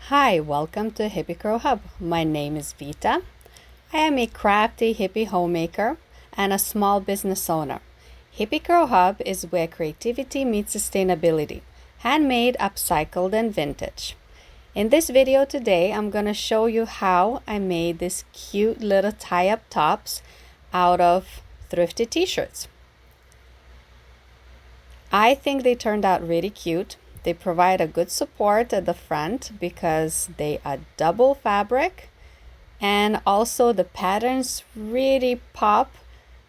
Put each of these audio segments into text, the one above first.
Hi, welcome to Hippie Hub. My name is Vita. I am a crafty hippie homemaker and a small business owner. Hippie Hub is where creativity meets sustainability, handmade, upcycled, and vintage. In this video today, I'm going to show you how I made these cute little tie-up tops out of thrifted t-shirts. I think they turned out really cute. They provide a good support at the front because they are double fabric, and also the patterns really pop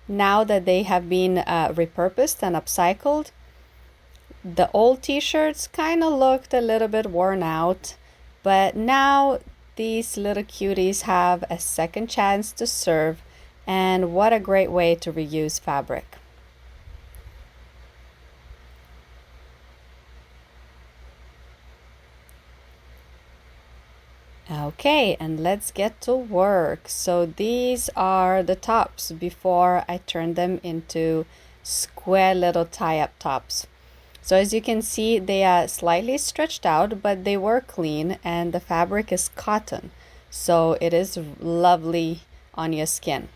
now that they have been repurposed and upcycled. The old t-shirts kind of looked a little bit worn out, but now these little cuties have a second chance to serve, and what a great way to reuse fabric. Okay, and let's get to work. So these are the tops before I turn them into square little tie-up tops. So as you can see, they are slightly stretched out, but they were clean, and the fabric is cotton, so it is lovely on your skin.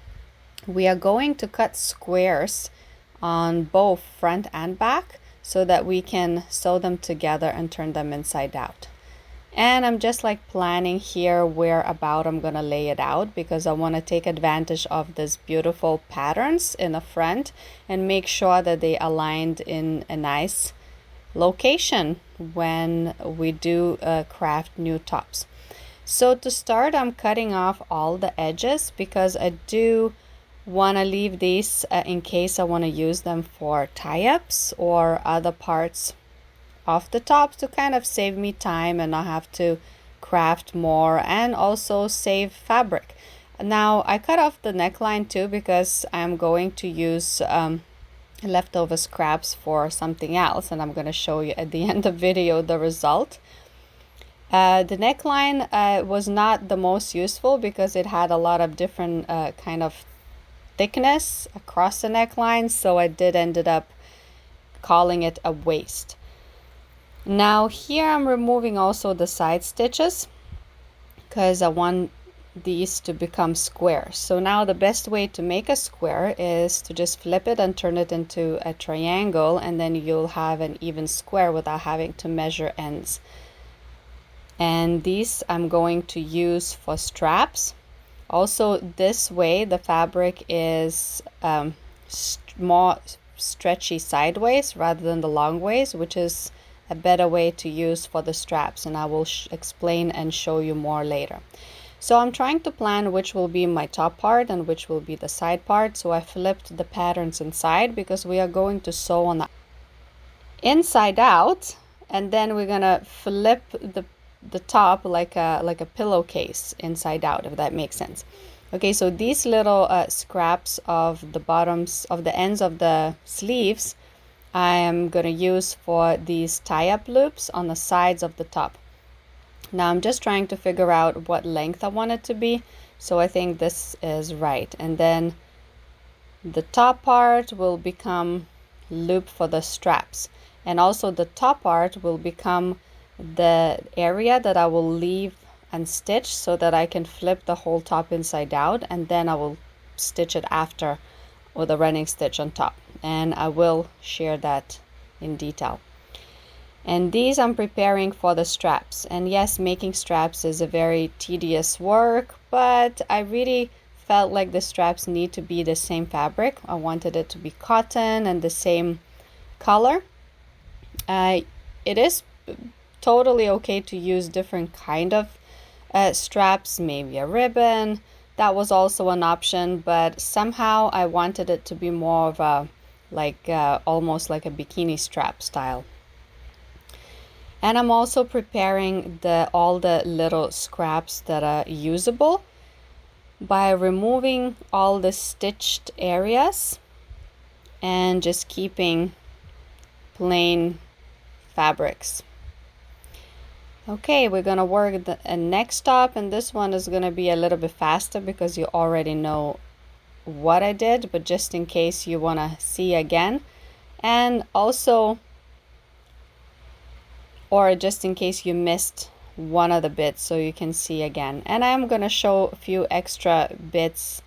We are going to cut squares on both front and back so that we can sew them together and turn them inside out. And I'm just like planning here where about I'm gonna lay it out because I want to take advantage of these beautiful patterns in the front and make sure that they aligned in a nice location when we do craft new tops. So to start, I'm cutting off all the edges because I do want to leave these in case I want to use them for tie-ups or other parts off the top to kind of save me time and not have to craft more, and also save fabric. Now I cut off the neckline too because I'm going to use leftover scraps for something else, and I'm going to show you at the end of the video the result. The neckline was not the most useful because it had a lot of different kind of thickness across the neckline, so I did ended up calling it a waist. Now here I'm removing also the side stitches because I want these to become squares. So now the best way to make a square is to just flip it and turn it into a triangle, and then you'll have an even square without having to measure ends. And these I'm going to use for straps. Also, this way the fabric is more stretchy sideways rather than the long ways, which is a better way to use for the straps, and I will explain and show you more later. So I'm trying to plan which will be my top part and which will be the side part. So I flipped the patterns inside because we are going to sew on the inside out, and then we're gonna flip the top like a pillowcase inside out, if that makes sense. Okay, so these little scraps of the bottoms of the ends of the sleeves I am going to use for these tie-up loops on the sides of the top. Now I'm just trying to figure out what length I want it to be, so I think this is right. And then the top part will become loop for the straps, and also the top part will become the area that I will leave unstitched so that I can flip the whole top inside out, and then I will stitch it after with a running stitch on top, and I will share that in detail. And these I'm preparing for the straps, and yes, making straps is a very tedious work, but I really felt like the straps need to be the same fabric. I wanted it to be cotton and the same color. It is totally okay to use different kind of straps, maybe a ribbon. That was also an option, but somehow I wanted it to be more of a almost like a bikini strap style. And I'm also preparing all the little scraps that are usable by removing all the stitched areas and just keeping plain fabrics. Okay, we're gonna work the next top, and this one is gonna be a little bit faster because you already know what I did, but just in case you wanna see again, and also or just in case you missed one of the bits so you can see again. And I'm gonna show a few extra bits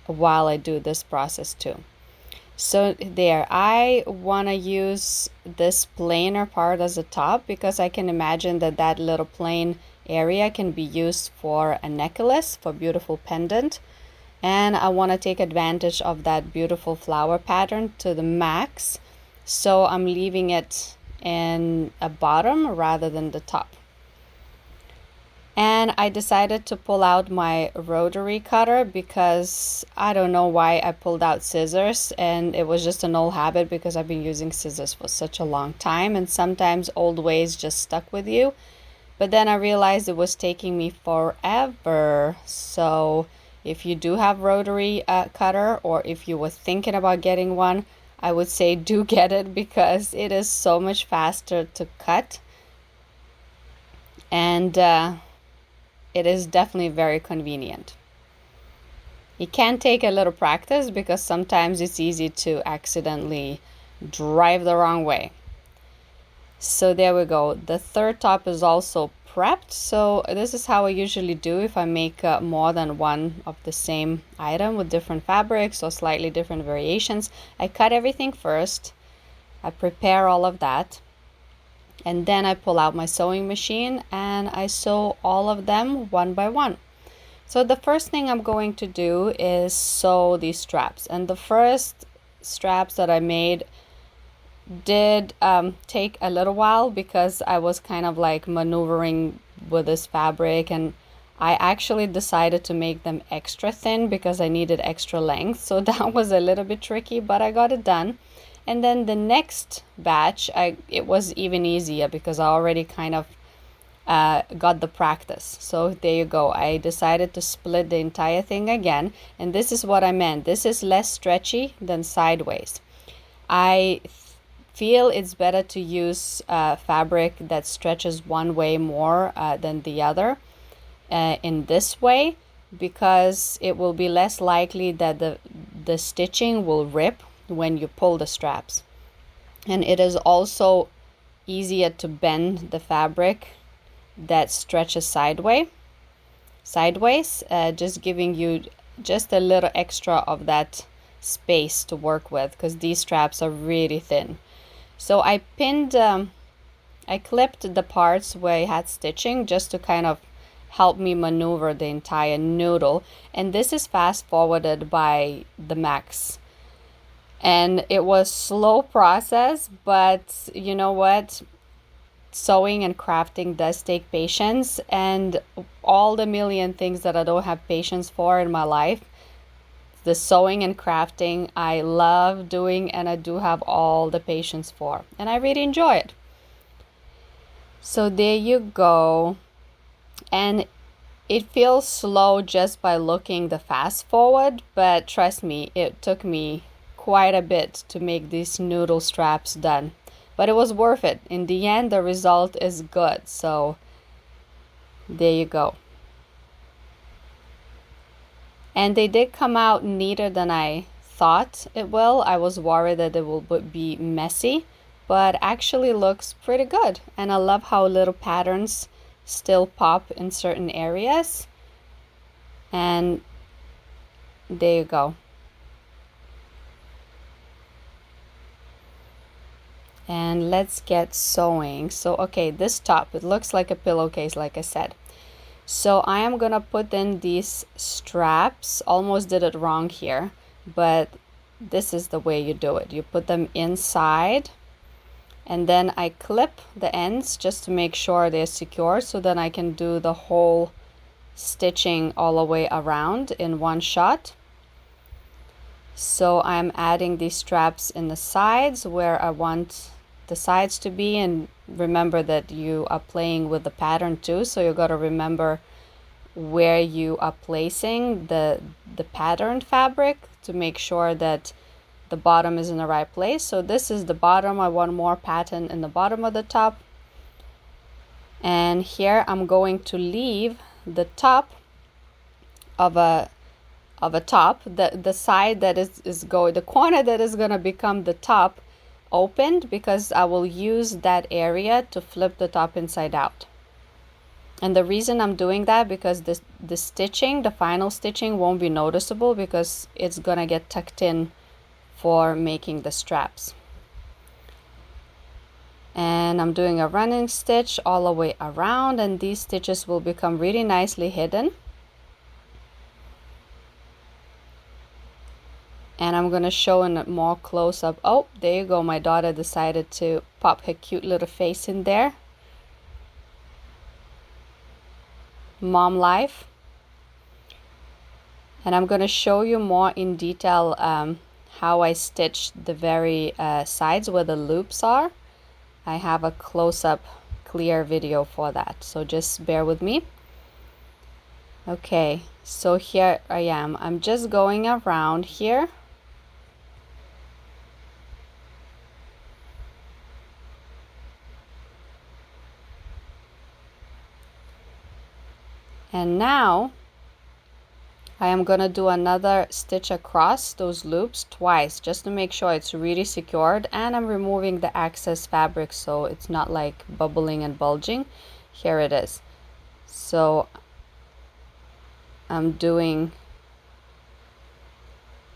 while I do this process too. So there, I want to use this plainer part as a top because I can imagine that that little plain area can be used for a necklace, for beautiful pendant. And I want to take advantage of that beautiful flower pattern to the max. So I'm leaving it in a bottom rather than the top. And I decided to pull out my rotary cutter because I don't know why I pulled out scissors, and it was just an old habit because I've been using scissors for such a long time, and sometimes old ways just stuck with you. But then I realized it was taking me forever. So if you do have rotary cutter, or if you were thinking about getting one, I would say do get it because it is so much faster to cut. And it is definitely very convenient. It can take a little practice because sometimes it's easy to accidentally drive the wrong way. So there we go. The third top is also prepped. So this is how I usually do if I make more than one of the same item with different fabrics or slightly different variations. I cut everything first. I prepare all of that. And then I pull out my sewing machine and I sew all of them one by one. So the first thing I'm going to do is sew these straps. And the first straps that I made did take a little while because I was kind of like maneuvering with this fabric, and I actually decided to make them extra thin because I needed extra length. So that was a little bit tricky, but I got it done. And then the next batch, it was even easier because I already kind of got the practice. So there you go. I decided to split the entire thing again. And this is what I meant. This is less stretchy than sideways. I feel it's better to use fabric that stretches one way more than the other in this way, because it will be less likely that the stitching will rip when you pull the straps. And it is also easier to bend the fabric that stretches sideways, just giving you just a little extra of that space to work with because these straps are really thin. So I clipped the parts where I had stitching just to kind of help me maneuver the entire noodle. And this is fast forwarded by the max. And it was slow process, but you know what? Sewing and crafting does take patience, and all the million things that I don't have patience for in my life, the sewing and crafting I love doing, and I do have all the patience for, and I really enjoy it. So there you go. And it feels slow just by looking the fast forward, but trust me, it took me quite a bit to make these noodle straps done, but it was worth it. In the end, the result is good. So there you go. And they did come out neater than I thought it will. I was worried that it will be messy, but actually looks pretty good. And I love how little patterns still pop in certain areas. And there you go. And let's get sewing. So okay, this top, it looks like a pillowcase, like I said. So I am gonna put in these straps. Almost did it wrong here, but this is the way you do it. You put them inside, and then I clip the ends just to make sure they're secure, so then I can do the whole stitching all the way around in one shot. So I'm adding these straps in the sides where I want the sides to be, and remember that you are playing with the pattern too, so you got to remember where you are placing the patterned fabric to make sure that the bottom is in the right place. So this is the bottom. I want more pattern in the bottom of the top, and here I'm going to leave the top of a top, the side that is going, the corner that is going to become the top, opened, because I will use that area to flip the top inside out. And the reason I'm doing that, because the stitching, the final stitching, won't be noticeable because it's gonna get tucked in for making the straps. And I'm doing a running stitch all the way around, and these stitches will become really nicely hidden. And I'm gonna show in a more close up. Oh, there you go. My daughter decided to pop her cute little face in there. Mom life. And I'm gonna show you more in detail how I stitched the very sides where the loops are. I have a close-up clear video for that, so just bear with me. Okay, so here I am. I'm just going around here. And now I am gonna do another stitch across those loops twice, just to make sure it's really secured, and I'm removing the excess fabric so it's not like bubbling and bulging. Here it is. So I'm doing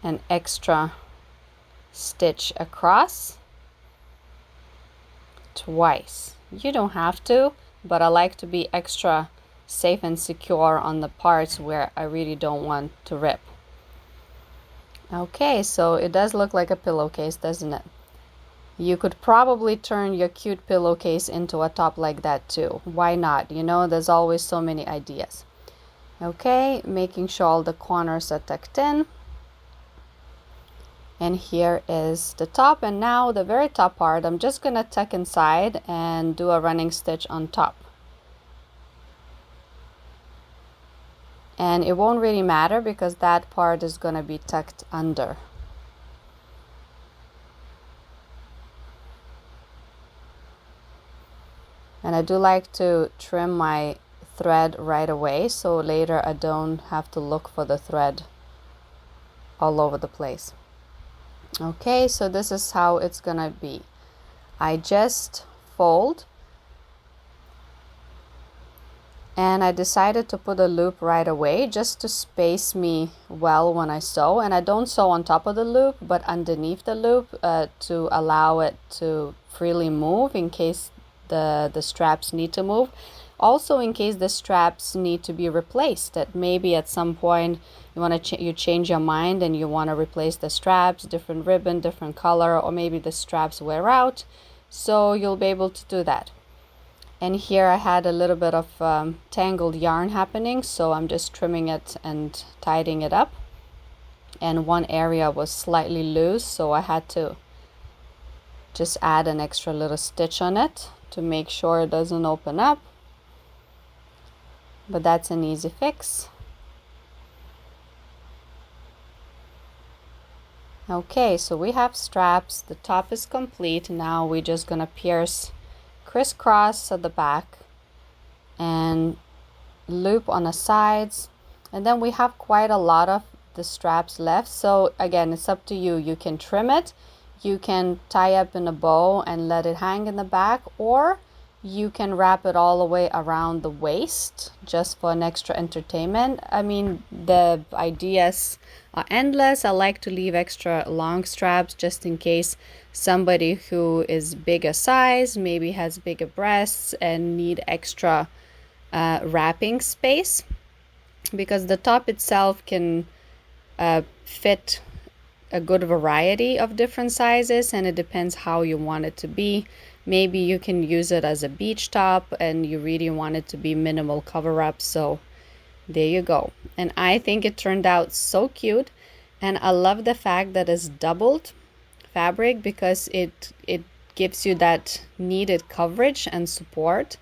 an extra stitch across twice. You don't have to, but I like to be extra safe and secure on the parts where I really don't want to rip. Okay, so it does look like a pillowcase, doesn't it? You could probably turn your cute pillowcase into a top like that too. Why not? You know, there's always so many ideas. Okay, making sure all the corners are tucked in. And here is the top, and now the very top part I'm just gonna tuck inside and do a running stitch on top. And it won't really matter because that part is gonna be tucked under. And I do like to trim my thread right away so later I don't have to look for the thread all over the place. Okay, so this is how it's gonna be. I just fold, and I decided to put a loop right away just to space me well when I sew. And I don't sew on top of the loop but underneath the loop to allow it to freely move in case the straps need to move. Also in case the straps need to be replaced, that maybe at some point you want to you change your mind and you want to replace the straps, different ribbon, different color, or maybe the straps wear out, so you'll be able to do that. And here I had a little bit of tangled yarn happening, so I'm just trimming it and tidying it up. And one area was slightly loose, so I had to just add an extra little stitch on it to make sure it doesn't open up. But that's an easy fix. Okay, so we have straps, the top is complete. Now we're just gonna pierce crisscross at the back and loop on the sides, and then we have quite a lot of the straps left. So again, it's up to you. You can trim it, you can tie up in a bow and let it hang in the back, or you can wrap it all the way around the waist just for an extra entertainment. I mean, the ideas are endless. I like to leave extra long straps just in case somebody who is bigger size, maybe has bigger breasts and need extra wrapping space, because the top itself can fit a good variety of different sizes, and it depends how you want it to be. Maybe you can use it as a beach top and you really want it to be minimal cover up, so there you go. And I think it turned out so cute, and I love the fact that it's doubled fabric because it gives you that needed coverage and support,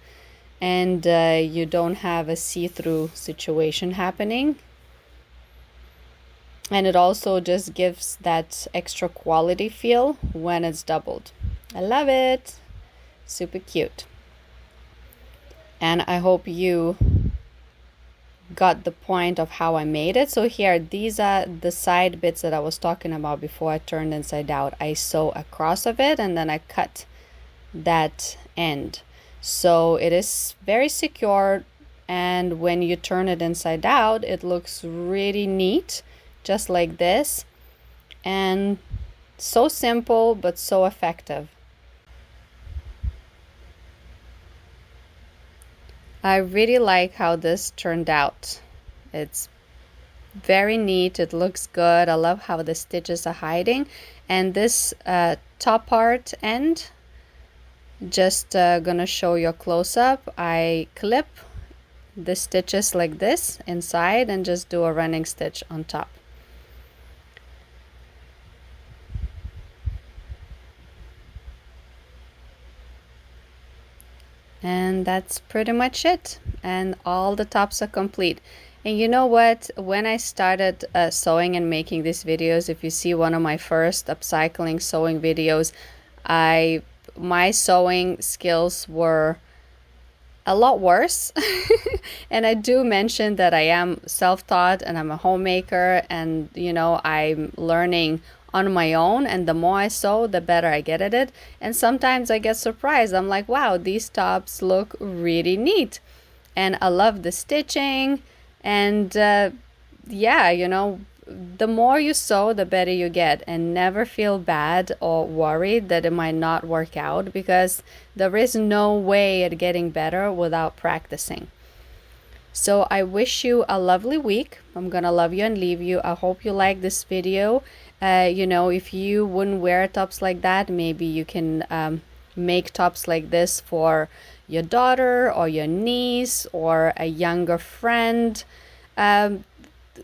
and you don't have a see-through situation happening. And it also just gives that extra quality feel when it's doubled. I love it. Super cute. And I hope you got the point of how I made it. So here, these are the side bits that I was talking about before I turned inside out. I sew across of it and then I cut that end. So it is very secure. and when you turn it inside out, it looks really neat, just like this. And so simple, but so effective. I really like how this turned out. It's very neat, it looks good. I love how the stitches are hiding. And this top part end, just gonna show you a close-up. I clip the stitches like this inside and just do a running stitch on top. And that's pretty much it, and all the tops are complete. And you know what, when I started sewing and making these videos, if you see one of my first upcycling sewing videos, my sewing skills were a lot worse. And I do mention that I am self-taught and I'm a homemaker, and you know, I'm learning on my own, and the more I sew, the better I get at it. And sometimes I get surprised. I'm like, wow, these tops look really neat, and I love the stitching. And yeah, you know, the more you sew, the better you get, and never feel bad or worried that it might not work out, because there is no way at getting better without practicing. So I wish you a lovely week. I'm gonna love you and leave you. I hope you like this video. You know, if you wouldn't wear tops like that, maybe you can make tops like this for your daughter or your niece or a younger friend.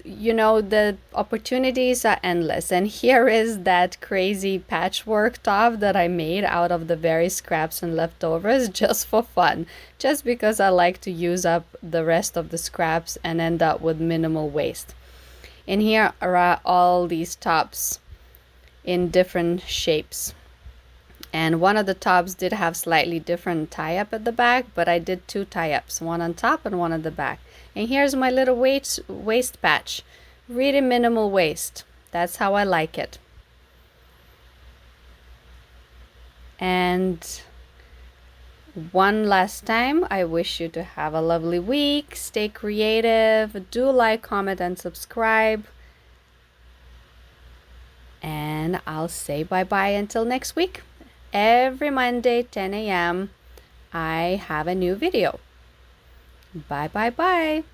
You know, the opportunities are endless. And here is that crazy patchwork top that I made out of the very scraps and leftovers, just for fun, just because I like to use up the rest of the scraps and end up with minimal waste. And here are all these tops in different shapes. And one of the tops did have slightly different tie-up at the back, but I did two tie-ups, one on top and one at the back. And here's my little waist patch. Really minimal waist. That's how I like it. And one last time, I wish you to have a lovely week. Stay creative. Do like, comment, and subscribe. And I'll say bye-bye until next week. Every Monday, 10 a.m., I have a new video. Bye, bye, bye.